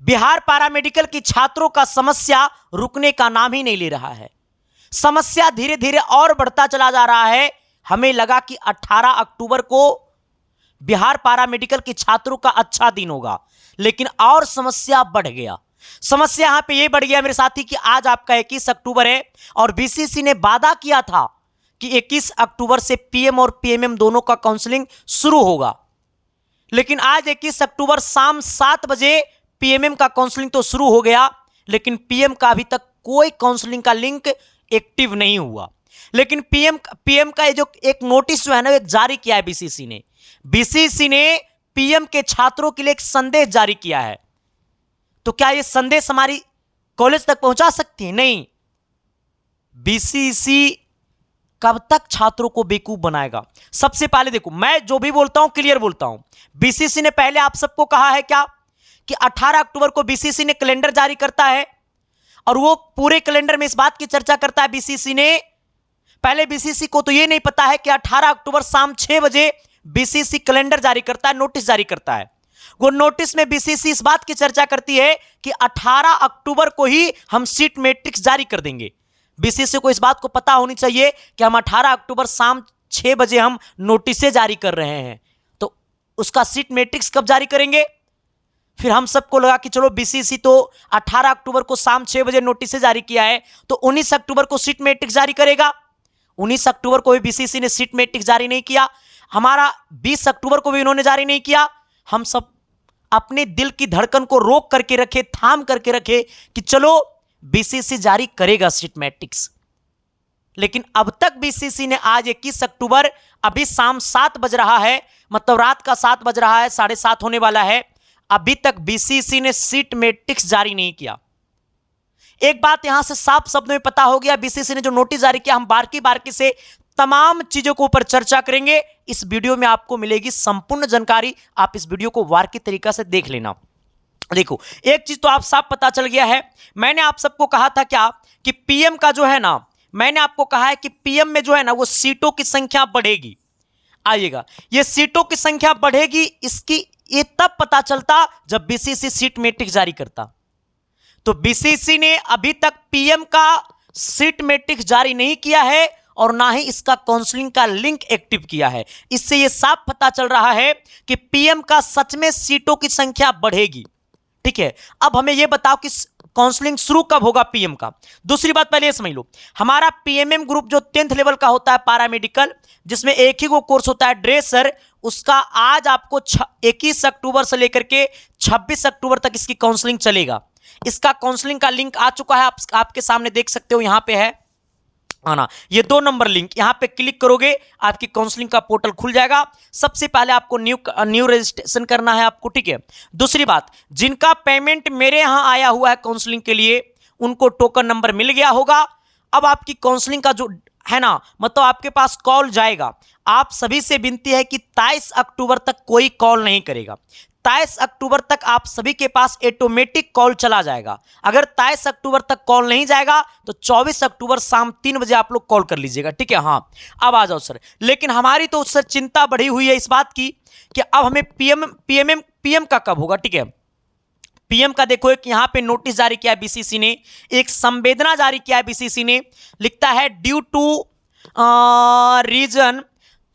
Bihar paramedical की छात्रों का समस्या रुकने का नाम ही नहीं ले रहा है। समस्या धीरे धीरे और बढ़ता चला जा रहा है। हमें लगा कि 18 अक्टूबर को बिहार पैरामेडिकल के छात्रों का अच्छा दिन होगा, लेकिन और समस्या बढ़ गया। समस्या यहां पे ये बढ़ गया मेरे साथी कि आज आपका 21 अक्टूबर है और बीसीसी ने वादा किया था कि 21 अक्टूबर से पीएम और पीएमएम दोनों का काउंसलिंग शुरू होगा, लेकिन आज 21 अक्टूबर शाम 7 बजे पीएमएम का काउंसलिंग तो शुरू हो गया, लेकिन पीएम का अभी तक कोई काउंसलिंग का लिंक एक्टिव नहीं हुआ। लेकिन पीएम का ये जो एक नोटिस जो है ना, एक जारी किया है बीसीसी ने पीएम के छात्रों के लिए एक संदेश जारी किया है। तो क्या ये संदेश हमारी कॉलेज तक पहुंचा सकती है? नहीं। बीसीसी कब तक छात्रों को बेवकूफ बनाएगा? सबसे पहले देखो, मैं जो भी बोलता हूं क्लियर बोलता हूं। बीसीसी ने पहले आप सबको कहा है क्या कि 18 अक्टूबर को बीसीसी ने कैलेंडर जारी करता है और वो पूरे कैलेंडर में इस बात की चर्चा करता है बीसीसी ने। पहले बीसीसी को तो ये नहीं पता है कि 18 अक्टूबर शाम 6 बजे बीसीसी कैलेंडर जारी करता है, नोटिस जारी करता है। वो नोटिस में बीसीसी इस बात की चर्चा करती है कि 18 अक्टूबर को ही हम सीट मैट्रिक्स जारी कर देंगे। बीसीसी को इस बात को पता होनी चाहिए कि हम 18 अक्टूबर शाम 6 बजे हम नोटिसें जारी कर रहे हैं, तो उसका सीट मैट्रिक्स कब जारी करेंगे? फिर हम सबको लगा कि चलो बीसीसी तो 18 अक्टूबर को शाम 6 बजे नोटिसें जारी किया है, तो 19 अक्टूबर को सीट मैट्रिक्स जारी करेगा। 19 अक्टूबर को भी बीसीसी ने सीट मैट्रिक्स जारी नहीं किया। हमारा 20 अक्टूबर को भी इन्होंने जारी नहीं किया। हम सब अपने दिल की धड़कन को रोक करके रखे, थाम करके रखे कि चलो बीसीसी जारी करेगा सीट मैट्रिक्स। लेकिन अब तक बीसीसी ने आज 21 अक्टूबर, अभी शाम 7 बज रहा है, मतलब रात का 7 बज रहा है, 7:30 होने वाला है, अभी तक बीसीसी ने सीट मैट्रिक्स जारी नहीं किया। एक बात यहां से साफ शब्दों में पता हो गया, बीसीसी ने जो नोटिस जारी किया, हम बारीकी बारीकी से तमाम चीजों के ऊपर चर्चा करेंगे। इस वीडियो में आपको मिलेगी संपूर्ण जानकारी, आप इस वीडियो को बारीकी तरीका से देख लेना। देखो, एक चीज तो आप साफ पता चल गया है। मैंने आप सबको कहा था क्या कि पीएम का जो है ना, मैंने आपको कहा है कि पीएम में जो है ना वो सीटों की संख्या बढ़ेगी। आइएगा, ये सीटों की संख्या बढ़ेगी, इसकी ये तब पता चलता जब बीसीसी सीट मैट्रिक्स जारी करता। तो बीसीसी ने अभी तक पीएम का सीट मैट्रिक्स जारी नहीं किया है और ना ही इसका काउंसलिंग का लिंक एक्टिव किया है। इससे यह साफ पता चल रहा है कि पीएम का सच में सीटों की संख्या बढ़ेगी। ठीक है, अब हमें यह बताओ कि काउंसलिंग शुरू कब होगा पीएम का। दूसरी बात पहले समझ लो, हमारा पीएमएम ग्रुप जो 10th लेवल का होता है पैरामेडिकल, जिसमें एक ही वो कोर्स होता है ड्रेसर, उसका आज आपको 21 अक्टूबर से लेकर के 26 अक्टूबर तक इसकी काउंसलिंग चलेगा। इसका काउंसलिंग का लिंक आ चुका है, आपके सामने देख सकते हो, यहां पे है आना, ये 2 नंबर लिंक, यहां पे क्लिक करोगे आपकी काउंसलिंग का पोर्टल खुल जाएगा। सबसे पहले आपको न्यू रजिस्ट्रेशन करना है आपको। ठीक है, दूसरी बात, जिनका पेमेंट मेरे यहां आया हुआ है काउंसलिंग के लिए, उनको टोकन नंबर मिल गया होगा। अब आपकी काउंसलिंग का जो है ना, मतलब आपके पास कॉल जाएगा। आप सभी से विनती है कि 23 अक्टूबर तक कोई कॉल नहीं करेगा। 23 अक्टूबर तक आप सभी के पास ऑटोमेटिक कॉल चला जाएगा। अगर 23 अक्टूबर तक कॉल नहीं जाएगा तो 24 अक्टूबर शाम 3 बजे आप लोग कॉल कर लीजिएगा। ठीक है, हाँ, अब आ जाओ सर। लेकिन हमारी तो सर चिंता बढ़ी हुई है इस बात की कि अब हमें पीएम का कब होगा। ठीक है, पीएम का देखो, एक यहां पे नोटिस जारी किया है बीसीसी ने, एक संवेदना जारी किया है बीसीसी ने, लिखता है due to reason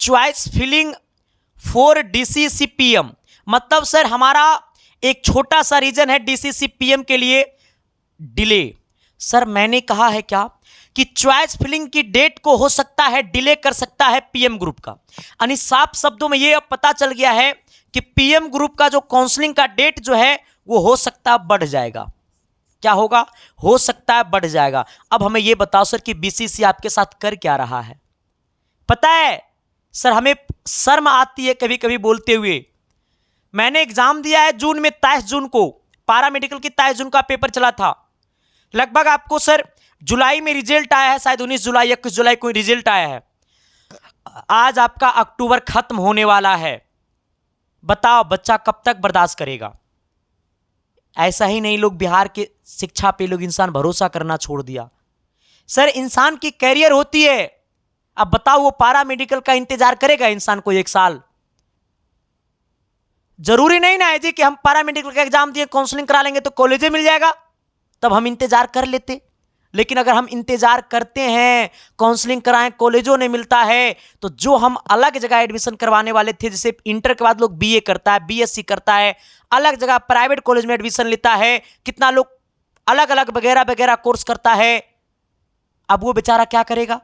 choice filling for DCC PM. मतलब सर हमारा एक छोटा सा रीजन है डीसीसी पीएम के लिए डिले। सर मैंने कहा है क्या कि चॉइस फिलिंग की डेट को हो सकता है डिले कर सकता है पीएम ग्रुप का। यानी साफ शब्दों में ये अब पता चल गया है कि पीएम ग्रुप का जो काउंसलिंग का डेट जो है वो हो सकता है बढ़ जाएगा। क्या होगा? हो सकता है बढ़ जाएगा। अब हमें यह बताओ सर कि बीसीसी आपके साथ कर क्या रहा है? पता है सर, हमें शर्म आती है कभी कभी बोलते हुए। मैंने एग्जाम दिया है जून में, 23 जून को पैरामेडिकल की 23 जून का पेपर चला था। लगभग आपको सर जुलाई में रिजल्ट आया है, शायद 19 जुलाई 21 जुलाई को रिजल्ट आया है। आज आपका अक्टूबर खत्म होने वाला है। बताओ बच्चा कब तक बर्दाश्त करेगा? ऐसा ही नहीं, लोग बिहार के शिक्षा पे लोग इंसान भरोसा करना छोड़ दिया। सर इंसान की कैरियर होती है। अब बताओ वो पैरामेडिकल का इंतजार करेगा इंसान को 1 साल? जरूरी नहीं ना है जी कि हम पैरामेडिकल का एग्जाम दिए काउंसलिंग करा लेंगे तो कॉलेज मिल जाएगा, तब हम इंतजार कर लेते। लेकिन अगर हम इंतजार करते हैं, काउंसलिंग कराएं, कॉलेजों नहीं मिलता है, तो जो हम अलग जगह एडमिशन करवाने वाले थे, जैसे इंटर के बाद लोग बीए करता है, बीएससी करता है, अलग जगह प्राइवेट कॉलेज में एडमिशन लेता है, कितना लोग अलग अलग वगैरह वगैरह कोर्स करता है, अब वो बेचारा क्या करेगा।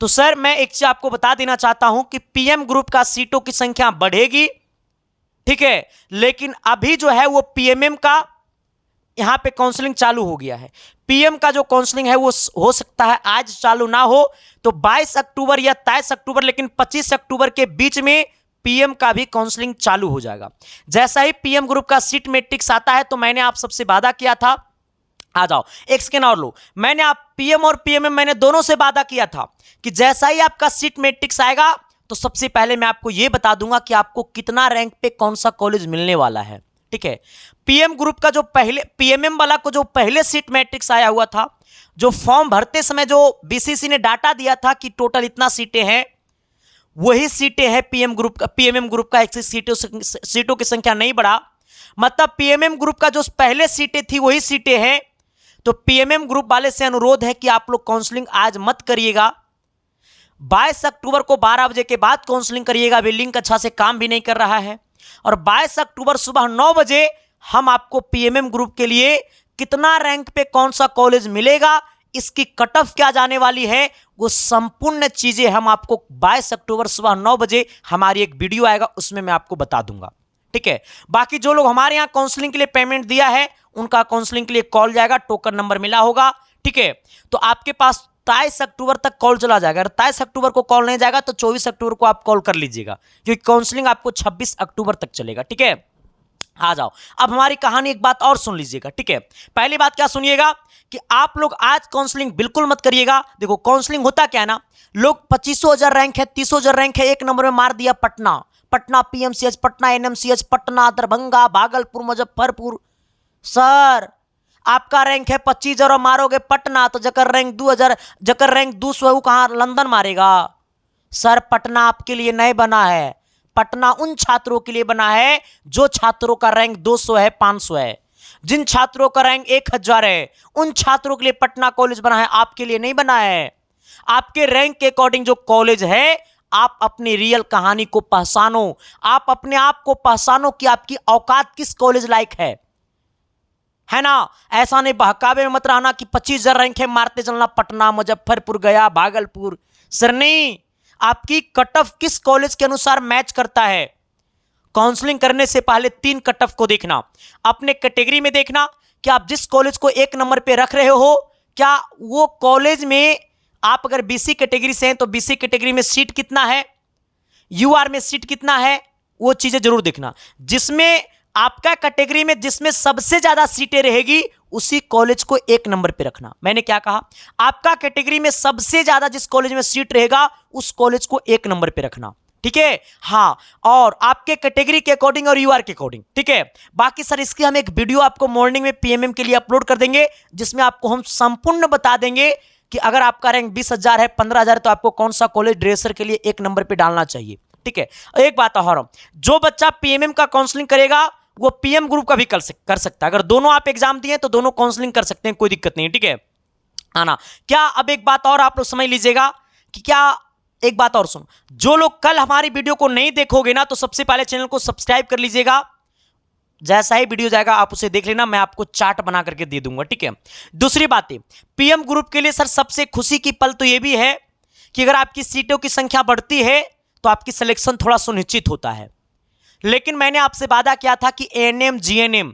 तो सर मैं एक चीज आपको बता देना चाहता हूं कि पीएम ग्रुप का सीटों की संख्या बढ़ेगी, ठीक है, लेकिन अभी जो है वो पीएमएम का यहां पे काउंसलिंग चालू हो गया है। पीएम का जो काउंसलिंग है वो हो सकता है आज चालू ना हो तो 22 अक्टूबर या 23 अक्टूबर, लेकिन 25 अक्टूबर के बीच में पीएम का भी काउंसलिंग चालू हो जाएगा। जैसा ही पीएम ग्रुप का सीट मैट्रिक्स आता है तो मैंने आप सबसे वादा किया था, आ जाओ एक सेकेंड और लो, मैंने आप पीएम और पीएमएम मैंने दोनों से वादा किया था कि जैसा ही आपका सीट मैट्रिक्स आएगा तो सबसे पहले मैं आपको यह बता दूंगा कि आपको कितना रैंक पे कौन सा कॉलेज मिलने वाला है, ठीक है। पीएम ग्रुप का जो पहले पीएमएम वाला को जो पहले सीट मैट्रिक्स आया हुआ था, जो फॉर्म भरते समय जो बीसीसी ने डाटा दिया था कि टोटल इतना सीटें हैं, वही सीटें हैं पीएम ग्रुप का। पीएमएम ग्रुप का एक सीटों की संख्या नहीं बढ़ा, मतलब पीएमएम ग्रुप का जो पहले सीटें थी वही सीटें हैं। तो पीएमएम ग्रुप वाले से अनुरोध है कि आप लोग काउंसलिंग आज मत करिएगा, 22 अक्टूबर को 12 बजे के बाद काउंसलिंग करिएगा। अभी लिंक अच्छा से काम भी नहीं कर रहा है, और 22 अक्टूबर सुबह 9 बजे हम आपको पीएमएम ग्रुप के लिए कितना रैंक पे कौन सा कॉलेज मिलेगा, इसकी कट ऑफ क्या जाने वाली है, वो संपूर्ण चीजें हम आपको 22 अक्टूबर सुबह 9 बजे हमारी एक वीडियो आएगा उसमें मैं आपको बता दूंगा, ठीक है। बाकी जो लोग हमारे यहाँ काउंसलिंग के लिए पेमेंट दिया है उनका काउंसलिंग के लिए कॉल जाएगा, टोकन नंबर मिला होगा, ठीक है। तो आपके पास 23 अक्टूबर तक कॉल चला जाएगा। अगर 23 अक्टूबर को कॉल नहीं जाएगा तो 24 अक्टूबर को आप कॉल कर लीजिएगा, क्योंकि काउंसलिंग आपको 26 अक्टूबर तक चलेगा, ठीक है। आ जाओ अब हमारी कहानी, एक बात और सुन लीजिएगा, ठीक है। पहली बात क्या सुनिएगा कि आप लोग आज काउंसलिंग बिल्कुल मत करिएगा। देखो काउंसलिंग होता क्या है ना, लोग 25,000 रैंक है, 30,000 रैंक है, एक नंबर में मार दिया Patna, Patna PMCH, Patna NMCH, Patna, Darbhanga, Bhagalpur, Muzaffarpur. Sir आपका रैंक है 25,000 और मारोगे पटना तो जकर रैंक 2,000, जकर रैंक 200 कहां लंदन मारेगा। सर पटना आपके लिए नहीं बना है, पटना उन छात्रों के लिए बना है जो छात्रों का रैंक 200 है, 500 है। जिन छात्रों का रैंक 1000 है उन छात्रों के लिए पटना कॉलेज बना है, आपके लिए नहीं बना है। आपके रैंक के अकॉर्डिंग जो कॉलेज है, आप अपनी रियल कहानी को पहचानो, आप अपने आप को पहचानो कि आपकी औकात किस कॉलेज लायक है ना। ऐसा नहीं बहकावे में मत रहना कि 25,000 रैंक है मारते चलना पटना, मुजफ्फरपुर, गया, भागलपुर। सर नहीं, आपकी कट ऑफ किस कॉलेज के अनुसार मैच करता है। काउंसलिंग करने से पहले 3 कट ऑफ को देखना, अपने कैटेगरी में देखना कि आप जिस कॉलेज को 1 नंबर पे रख रहे हो, क्या वो कॉलेज में आप अगर बीसी कैटेगरी से हैं तो बीसी कैटेगरी में सीट कितना है, यूआर में सीट कितना है, वो चीजें जरूर देखना। जिसमें आपका कैटेगरी में जिसमें सबसे ज्यादा सीटें रहेगी उसी कॉलेज को 1 नंबर पे रखना। मैंने क्या कहा, आपका कैटेगरी में सबसे ज्यादा जिस कॉलेज में सीट रहेगा उस कॉलेज को 1 नंबर पे रखना, ठीक है। हाँ, और आपके कैटेगरी के अकॉर्डिंग और यूआर के अकॉर्डिंग, ठीक है। बाकी सर इसकी हम एक वीडियो आपको मॉर्निंग में पीएमएम के लिए अपलोड कर देंगे, जिसमें आपको हम संपूर्ण बता देंगे कि अगर आपका रैंक 20,000 है, 15,000 तो आपको कौन सा कॉलेज ड्रेसर के लिए 1 नंबर पे डालना चाहिए, ठीक है। एक बात और, जो बच्चा पीएमएम का काउंसलिंग करेगा वो पीएम ग्रुप का भी कर सकता है। अगर दोनों आप एग्जाम दिए तो दोनों काउंसलिंग कर सकते हैं, कोई दिक्कत नहीं, ठीक है। आना क्या, अब एक बात और आप लोग समझ लीजिएगा कि क्या, एक बात और सुनो, जो लोग कल हमारी वीडियो को नहीं देखोगे ना तो सबसे पहले चैनल को सब्सक्राइब कर लीजिएगा। जैसा ही वीडियो जाएगा आप उसे देख लेना, मैं आपको चार्ट बना करके दे दूंगा, ठीक है। दूसरी बात है, पीएम ग्रुप के लिए सर सबसे खुशी की पल तो यह भी है कि अगर आपकी सीटों की संख्या बढ़ती है तो आपकी सिलेक्शन थोड़ा सुनिश्चित होता है। लेकिन मैंने आपसे वादा किया था कि एएनएम जीएनएम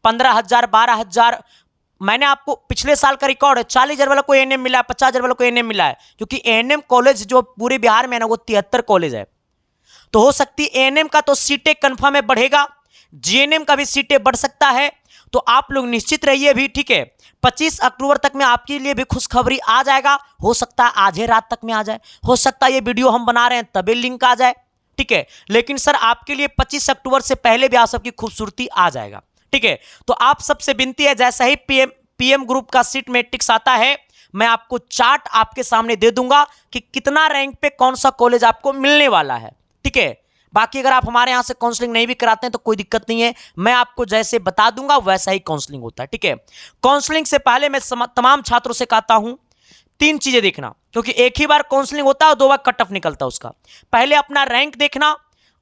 15,000 12,000, मैंने आपको पिछले साल का रिकॉर्ड है, 40,000 वाला को एएनएम मिला है, 50,000 वाला को एएनएम मिला है, क्योंकि एएनएम कॉलेज जो पूरे बिहार में है ना वो 73 कॉलेज है। तो हो सकती है एएनएम का तो सीटें कंफर्म है बढ़ेगा, जीएनएम का भी सीटें बढ़ सकता है। तो आप लोग निश्चित रहिए भी, ठीक है। 25 अक्टूबर तक में आपके लिए भी खुशखबरी आ जाएगा, हो सकता है आज ही रात तक में आ जाए, हो सकता है ये वीडियो हम बना रहे हैं तभी लिंक आ जाए, ठीक है। लेकिन सर आपके लिए 25 अक्टूबर से पहले भी आप सबकी खूबसूरती आ जाएगा, ठीक है। तो आप सबसे विनती है, जैसा ही पीएम ग्रुप का सीट मैट्रिक्स आता है मैं आपको चार्ट आपके सामने दे दूंगा कि कितना रैंक पे कौन सा कॉलेज आपको मिलने वाला है, ठीक है। बाकी अगर आप हमारे यहाँ से काउंसलिंग नहीं भी कराते हैं तो कोई दिक्कत नहीं है, मैं आपको जैसे बता दूंगा वैसा ही काउंसलिंग होता है, ठीक है। काउंसलिंग से पहले मैं तमाम छात्रों से कहता हूं 3 चीजें देखना, क्योंकि एक ही बार काउंसलिंग होता है और 2 बार कट ऑफ निकलता है उसका। पहले अपना रैंक देखना,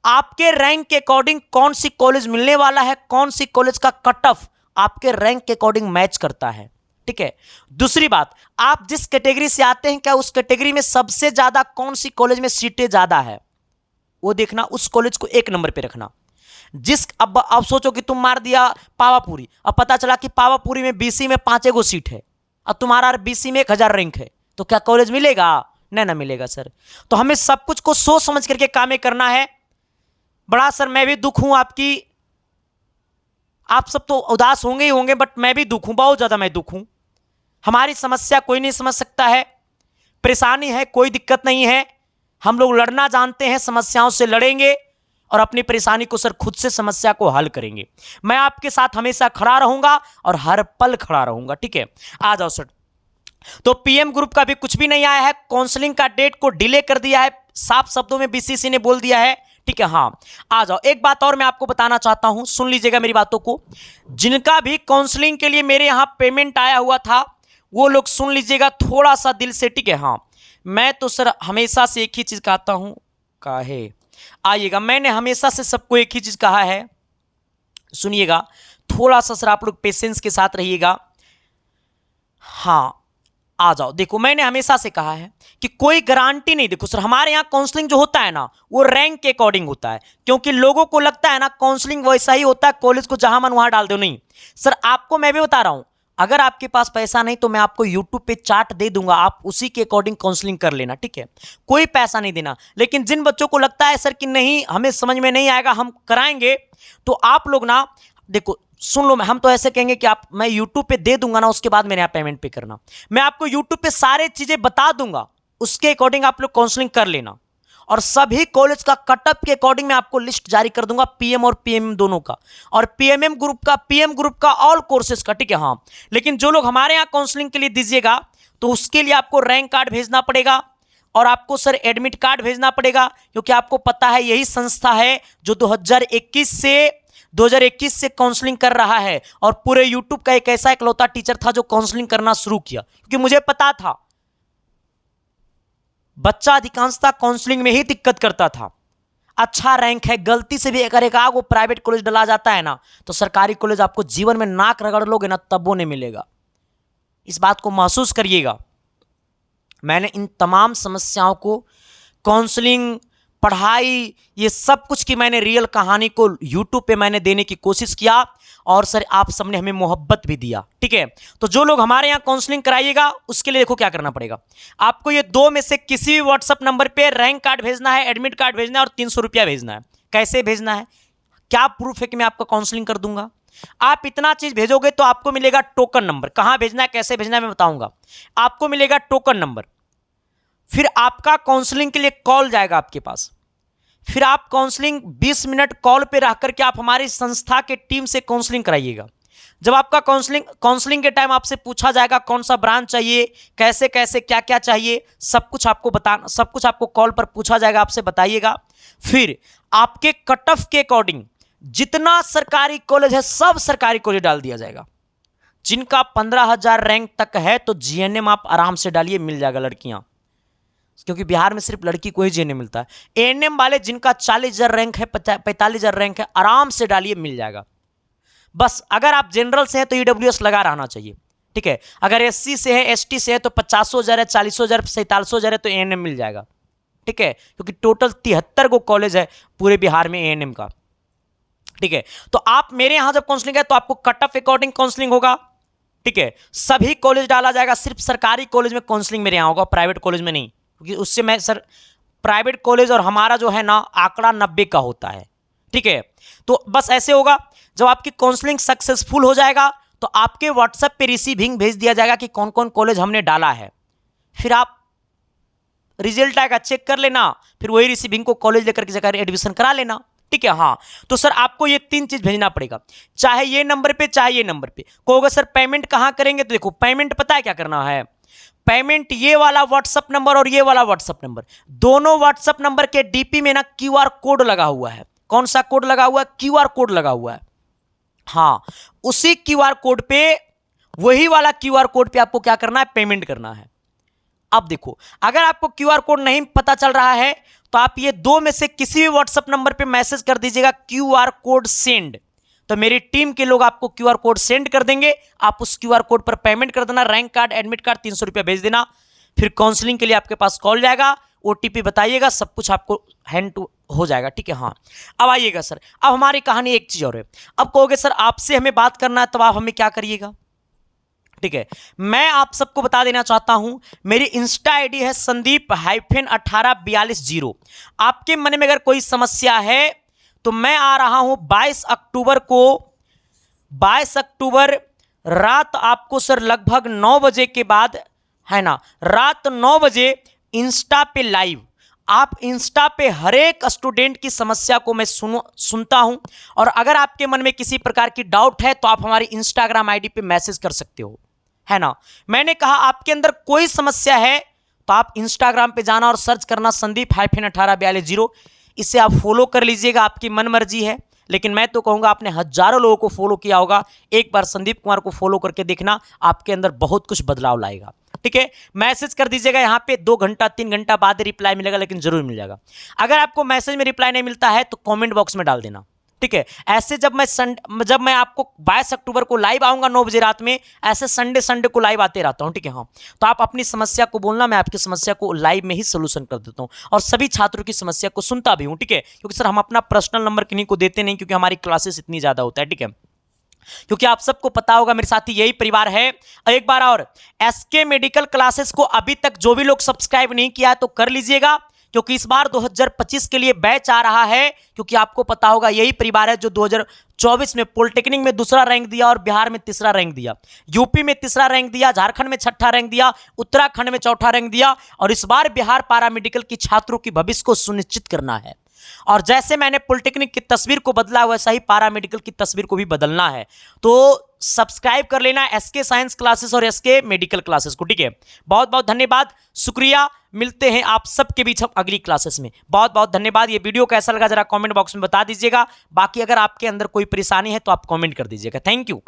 आपके रैंक के अकॉर्डिंग कौन सी कॉलेज मिलने वाला है, कौन सी कॉलेज का कट ऑफ आपके रैंक के अकॉर्डिंग मैच करता है, ठीक है। दूसरी बात, आप जिस कैटेगरी से आते हैं क्या उस कैटेगरी में सबसे ज्यादा कौन सी कॉलेज में सीटें ज्यादा है वो देखना, उस कॉलेज को 1 नंबर पे रखना। अब सोचो कि तुम मार दिया पावापुरी, अब पता चला कि पावापुरी में बीसी में 5 गो सीट है, अब तुम्हारा बीसी में 1000 रैंक है, तो क्या कॉलेज मिलेगा? नहीं ना मिलेगा सर। तो हमें सब कुछ को सोच समझ करके काम करना है। बड़ा सर मैं भी दुख हूं आपकी, आप सब तो उदास होंगे ही होंगे, बट मैं भी दुख हूं, बहुत ज्यादा मैं दुख हूं। हमारी समस्या कोई नहीं समझ सकता है, परेशानी है कोई दिक्कत नहीं है, हम लोग लड़ना जानते हैं, समस्याओं से लड़ेंगे और अपनी परेशानी को सर खुद से समस्या को हल करेंगे। मैं आपके साथ हमेशा खड़ा रहूंगा और हर पल खड़ा रहूंगा, ठीक है। आ जाओ सर। तो पीएम ग्रुप का भी कुछ भी नहीं आया है, काउंसलिंग का डेट को डिले कर दिया है, साफ शब्दों में बीसीसी ने बोल दिया है, ठीक है। हाँ आ जाओ, एक बात और मैं आपको बताना चाहता हूं, सुन लीजिएगा मेरी बातों को। जिनका भी काउंसलिंग के लिए मेरे यहां पेमेंट आया हुआ था वो लोग सुन लीजिएगा थोड़ा सा दिल से, ठीक है। हाँ मैं तो सर हमेशा से एक ही चीज कहता हूं, काहे आइएगा, मैंने हमेशा से सबको एक ही चीज कहा है, सुनिएगा थोड़ा सा सर आप लोग पेशेंस के साथ रहिएगा। हाँ आ जाओ, देखो मैंने हमेशा से कहा है कि कोई गारंटी नहीं, देखो सर हमारे यहाँ काउंसलिंग जो होता है ना वो रैंक के अकॉर्डिंग होता है, क्योंकि लोगों को लगता है ना काउंसलिंग वैसा ही होता है, कॉलेज को जहां मन वहां डाल दो, नहीं सर। आपको मैं भी बता रहा हूं, अगर आपके पास पैसा नहीं तो मैं आपको यूट्यूब पे चार्ट दे दूंगा, आप उसी के अकॉर्डिंग काउंसलिंग कर लेना, ठीक है। कोई पैसा नहीं देना। लेकिन जिन बच्चों को लगता है सर कि नहीं हमें समझ में नहीं आएगा हम कराएंगे, तो आप लोग ना देखो सुन लो, हम तो ऐसे कहेंगे कि आप मैं यूट्यूब पे दे दूंगा ना, उसके बाद मेरे यहाँ पेमेंट पे करना, मैं आपको यूट्यूब पे सारे चीजें बता दूंगा, उसके अकॉर्डिंग आप लोग काउंसलिंग कर लेना। और सभी कॉलेज का कटअप के अकॉर्डिंग मैं आपको लिस्ट जारी कर दूंगा, पीएम और पीएम दोनों का, और पीएमएम ग्रुप का, पीएम ग्रुप का, ऑल कोर्सेज का, ठीक है। हाँ लेकिन जो लोग हमारे यहाँ काउंसलिंग के लिए दीजिएगा तो उसके लिए आपको रैंक कार्ड भेजना पड़ेगा और आपको सर एडमिट कार्ड भेजना पड़ेगा, क्योंकि आपको पता है यही संस्था है जो 2021 से काउंसलिंग कर रहा है, और पूरे यूट्यूब का एक ऐसा इकलौता टीचर था जो काउंसलिंग करना शुरू किया, क्योंकि मुझे पता था बच्चा अधिकांशतः काउंसलिंग में ही दिक्कत करता था। अच्छा रैंक है, गलती से भी अगर एक आगो प्राइवेट कॉलेज डला जाता है ना तो सरकारी कॉलेज आपको जीवन में नाक रगड़ लोगे ना तब वो नहीं मिलेगा, इस बात को महसूस करिएगा। मैंने इन तमाम समस्याओं को, काउंसलिंग, पढ़ाई, ये सब कुछ की मैंने रियल कहानी को यूट्यूब पे मैंने देने की कोशिश किया, और सर आप सबने हमें मोहब्बत भी दिया, ठीक है। तो जो लोग हमारे यहाँ काउंसलिंग कराइएगा उसके लिए देखो क्या करना पड़ेगा, आपको ये 2 में से किसी भी व्हाट्सएप नंबर पे रैंक कार्ड भेजना है, एडमिट कार्ड भेजना है और 300 रुपया भेजना है। कैसे भेजना है, क्या प्रूफ है कि मैं आपका काउंसलिंग कर दूंगा? आप इतना चीज भेजोगे तो आपको मिलेगा टोकन नंबर, कहां भेजना है कैसे भेजना है मैं बताऊंगा। आपको मिलेगा टोकन नंबर, फिर आपका काउंसलिंग के लिए कॉल जाएगा आपके पास, फिर आप काउंसलिंग 20 मिनट कॉल पे रह करके आप हमारी संस्था के टीम से काउंसलिंग कराइएगा। जब आपका काउंसलिंग के टाइम आपसे पूछा जाएगा कौन सा ब्रांच चाहिए, कैसे कैसे क्या क्या चाहिए, सब कुछ आपको कॉल पर पूछा जाएगा, आपसे बताइएगा। फिर आपके कट ऑफ के अकॉर्डिंग जितना सरकारी कॉलेज है सब सरकारी कॉलेज डाल दिया जाएगा। जिनका 15,000 रैंक तक है तो जीएनएम आप आराम से डालिए, मिल जाएगा लड़कियां, क्योंकि बिहार में सिर्फ लड़की को ही जीएनएम मिलता है। एएनएम वाले जिनका 40,000 रैंक है, 45,000 रैंक है, आराम से डालिए, मिल जाएगा। बस अगर आप जनरल से हैं तो ईडब्ल्यूएस लगा रहना चाहिए, ठीक है। अगर एससी से है, एसटी से है तो 50,000 है, 40,000, 47,000 है तो एएनएम मिल जाएगा, ठीक है। क्योंकि टोटल 73 को कॉलेज है पूरे बिहार में एएनएम का, ठीक है। तो आप मेरे यहां जब काउंसलिंग है तो आपको कट ऑफ अकॉर्डिंग काउंसलिंग होगा, ठीक है। सभी कॉलेज डाला जाएगा, सिर्फ सरकारी कॉलेज में काउंसलिंग मेरे यहां होगा, प्राइवेट कॉलेज में नहीं, क्योंकि उससे मैं सर प्राइवेट कॉलेज और हमारा जो है ना आंकड़ा 90 का होता है, ठीक है। तो बस ऐसे होगा, जब आपकी काउंसलिंग सक्सेसफुल हो जाएगा तो आपके व्हाट्सएप पे रिसीविंग भेज दिया जाएगा कि कौन कौन कॉलेज हमने डाला है, फिर आप रिजल्ट आएगा चेक कर लेना, फिर वही रिसीविंग को कॉलेज लेकर के जाकर एडमिशन करा लेना, ठीक है। हाँ तो सर आपको ये 3 चीज भेजना पड़ेगा, चाहे ये नंबर पे चाहे ये नंबर पे। कहोगे सर पेमेंट कहां करेंगे, तो देखो पेमेंट पता है क्या करना है, पेमेंट ये वाला व्हाट्सएप नंबर और ये वाला व्हाट्सएप नंबर, दोनों व्हाट्सएप नंबर के डीपी में ना क्यूआर कोड लगा हुआ है। कौन सा कोड लगा हुआ है? क्यूआर कोड लगा हुआ है। हाँ, उसी क्यूआर कोड पे, वही वाला क्यूआर कोड पे आपको क्या करना है? पेमेंट करना है। अब देखो, अगर आपको क्यूआर कोड नहीं पता चल रहा है तो आप ये दो में से किसी भी व्हाट्सएप नंबर पे मैसेज कर दीजिएगा क्यूआर कोड सेंड, तो मेरी टीम के लोग आपको क्यूआर कोड सेंड कर देंगे। आप उस क्यूआर कोड पर पेमेंट कर देना, रैंक कार्ड, एडमिट कार्ड 300 रुपया भेज देना। फिर काउंसलिंग के लिए आपके पास कॉल जाएगा, ओटीपी बताइएगा, सब कुछ आपको हैंड टू हो जाएगा। ठीक है। हाँ, अब आइएगा सर, अब हमारी कहानी एक चीज और है। अब कहोगे सर आपसे हमें बात करना है, तब आप हमें क्या करिएगा? ठीक है, मैं आप सबको बता देना चाहता हूं, मेरी इंस्टा आईडी है संदीप-18420। आपके मन में अगर कोई समस्या है तो मैं आ रहा हूं 22 अक्टूबर को, 22 अक्टूबर रात आपको सर लगभग 9 बजे के बाद, है ना, रात 9 बजे इंस्टा पे लाइव। आप इंस्टा पे हर एक स्टूडेंट की समस्या को मैं सुनता हूं, और अगर आपके मन में किसी प्रकार की डाउट है तो आप हमारी इंस्टाग्राम आईडी पे मैसेज कर सकते हो, है ना। मैंने कहा आपके अंदर कोई समस्या है तो आप इंस्टाग्राम पे जाना और सर्च करना संदीप-18420। इसे आप फॉलो कर लीजिएगा, आपकी मन मर्जी है, लेकिन मैं तो कहूंगा आपने हजारों लोगों को फॉलो किया होगा, एक बार संदीप कुमार को फॉलो करके देखना, आपके अंदर बहुत कुछ बदलाव लाएगा। ठीक है, मैसेज कर दीजिएगा, यहाँ पे 2 घंटा 3 घंटा बाद रिप्लाई मिलेगा, लेकिन जरूर मिल जाएगा। अगर आपको मैसेज में रिप्लाई नहीं मिलता है तो कमेंट बॉक्स में डाल देना। ठीक है, ऐसे जब मैं आपको 22 अक्टूबर को लाइव आऊंगा 9 बजे रात में, ऐसे संडे को लाइव आते रहता हूं। ठीक है। हाँ, तो आप अपनी समस्या को बोलना, मैं आपकी समस्या को लाइव में ही सोल्यूशन कर देता हूं, और सभी छात्रों की समस्या को सुनता भी हूं। ठीक है, क्योंकि सर हम अपना पर्सनल नंबर किन्हीं को देते नहीं, क्योंकि हमारी क्लासेस इतनी ज्यादा होता है। ठीक है, क्योंकि आप सबको पता होगा मेरे साथी यही परिवार है। एक बार और, एसके मेडिकल क्लासेस को अभी तक जो भी लोग सब्सक्राइब नहीं किया है तो कर लीजिएगा, क्योंकि इस बार 2025 के लिए बैच आ रहा है। क्योंकि आपको पता होगा यही परिवार है जो 2024 में पॉलिटेक्निक में दूसरा रैंक दिया, और बिहार में तीसरा रैंक दिया, यूपी में तीसरा रैंक दिया, झारखंड में छठा रैंक दिया, उत्तराखंड में चौथा रैंक दिया, और इस बार बिहार पैरामेडिकल की छात्रों की भविष्य को सुनिश्चित करना है। और जैसे मैंने पॉलिटेक्निक की तस्वीर को बदला, वैसा ही पैरामेडिकल की तस्वीर को भी बदलना है। तो सब्सक्राइब कर लेना एसके साइंस क्लासेस और एसके मेडिकल क्लासेस को। ठीक है, बहुत बहुत धन्यवाद, शुक्रिया। मिलते हैं आप सबके बीच हम अगली क्लासेस में। बहुत बहुत धन्यवाद। ये वीडियो कैसा लगा जरा कमेंट बॉक्स में बता दीजिएगा। बाकी अगर आपके अंदर कोई परेशानी है तो आप कमेंट कर दीजिएगा। Thank you.